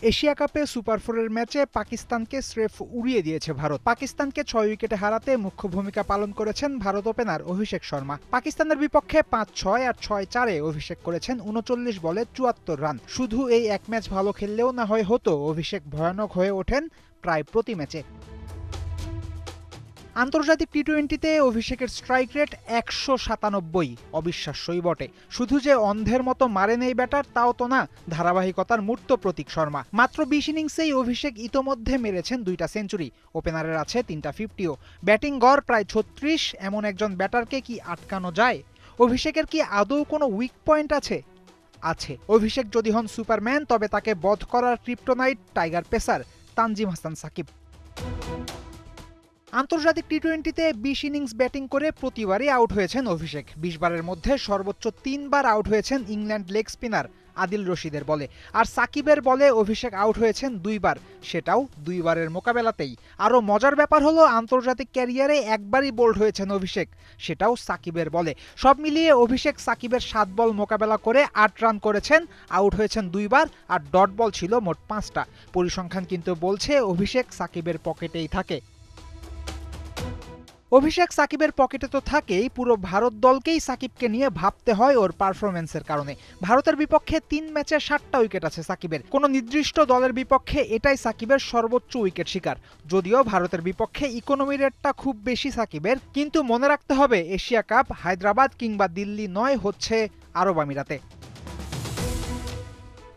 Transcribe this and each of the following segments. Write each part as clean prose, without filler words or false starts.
Asia কাপে super ফোরের ম্যাচে পাকিস্তানকে স্রেফ উড়িয়ে দিয়েছে ভারত। পাকিস্তানকে ৬ উইকেটে হারাতে মুখ্য ভূমিকা পালন করেছেন ভারত ওপেনার অভিষেক শর্মা। পাকিস্তানের বিপক্ষে ৫-৬ আর ৬-৪-এ অভিষেক করেছেন ৩৯ বলে ৭৪ রান। শুধু এই এক ম্যাচ ভালো খেললেও না হয় হতো, অভিষেক ভয়ানক হয়ে ওঠেন প্রায় প্রতি ম্যাচে। আন্তর্জাতিক টি-টোয়েন্টিতে অভিষেকের স্ট্রাইক রেট ১৯৭, অবিশ্বাস্যই বটে। শুধু যে অন্ধের মতো মারেন এই ব্যাটার তাও তো না, ধারাবাহিকতার মূর্ত প্রতীক শর্মা। মাত্র ২০ ইনিংসেই অভিষেক ইতোমধ্যে মেরেছেন ২টা সেঞ্চুরি, ওপেনারের আছে ৩টা 50ও। ব্যাটিং গড় প্রায় ৩৬, এমন একজন ব্যাটারকে কি আটকানো যায়? অভিষেকের কি আদৌ কোনো উইক পয়েন্ট আছে? আছে। অভিষেক যদি হন সুপারম্যান, তবে তাকে বধ করার kryptonite tiger pacer Tanzim Hasan Sakib. আন্তর্জাতিক টি-টোয়েন্টিতে ২০ ইনিংস ব্যাটিং করে প্রতিবারই আউট হয়েছেন অভিষেক। ২০ বারের মধ্যে সর্বোচ্চ ৩ বার আউট হয়েছেন ইংল্যান্ড লেগ স্পিনার আদিল রশিদের বলে। আর সাকিবের বলে অভিষেক আউট হয়েছেন ২ বার, সেটাও ২ বারের মোকাবেলাতেই। আরও মজার ব্যাপার হলো, আন্তর্জাতিক ক্যারিয়ারে একবারই বোল্ড হয়েছেন অভিষেক, সেটাও সাকিবের বলে। সব মিলিয়ে অভিষেক সাকিবের ৭ বল মোকাবেলা করে ৮ রান করেছেন, আউট হয়েছেন ২ বার, আর ডট বল ছিল মোট ৫টা। পরিসংখ্যান কিন্তু বলছে অভিষেক সাকিবের পকেটেই থাকে। অভিষেক সাকিবের পকেটে তো থাকেই, পুরো ভারত দলকেই সাকিবকে নিয়ে ভাবতে হয় ওর পারফরমেন্সের কারণে। ভারতের বিপক্ষে ৩ ম্যাচে ৭টা উইকেট আছে সাকিবের। কোনো নির্দিষ্ট দলের বিপক্ষে এটাই সাকিবের সর্বোচ্চ উইকেট শিকার। যদিও ভারতের বিপক্ষে ইকোনমি রেটটা খুব বেশি সাকিবের, কিন্তু মনে রাখতে হবে এশিয়া কাপ হায়দ্রাবাদ কিংবা দিল্লি নয়, হচ্ছে আরব আমিরাতে।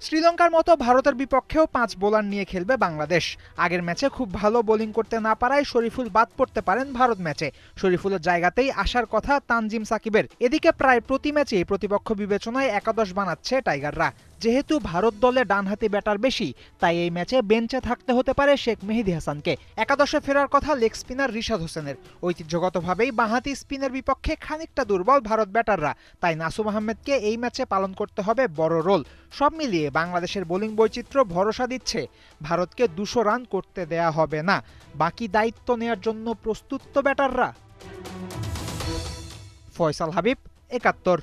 শ্রীলঙ্কার মতো ভারতের বিপক্ষেও ৫ বোলার নিয়ে খেলবে বাংলাদেশ। আগের ম্যাচে খুব ভালো বোলিং করতে না পারায় শরীফুল বাদ পড়তে পারেন ভারত ম্যাচে। শরীফুলের জায়গাতেই আসার কথা তানজিম সাকিবের। এদিকে প্রায় প্রতি ম্যাচেই প্রতিপক্ষ বিবেচনায় একাদশ বানাচ্ছে টাইগাররা। যেহেতু ভারত দলে ডানহাতি ব্যাটার বেশি, তাই এই ম্যাচে বেঞ্চে থাকতে হতে পারে শেখ মেহেদী হাসানকে। একাদশে ফেরার কথা লেগ স্পিনার রিশাদ হোসেনের। ঐতিহ্যগতভাবেই বাঁহাতি স্পিনের বিপক্ষে খানিকটা দুর্বল ভারত ব্যাটাররা, তাই নাসুম আহমেদকে এই ম্যাচে পালন করতে হবে বড় রোল। সব মিলিয়ে বাংলাদেশের বোলিং বৈচিত্র্য ভরসা দিচ্ছে ভারতকে ২০০ রান করতে দেয়া হবে না। বাকি দায়িত্ব নেয়ার জন্য প্রস্তুত তো ব্যাটাররা। ফয়সাল হাবিব, ৭১।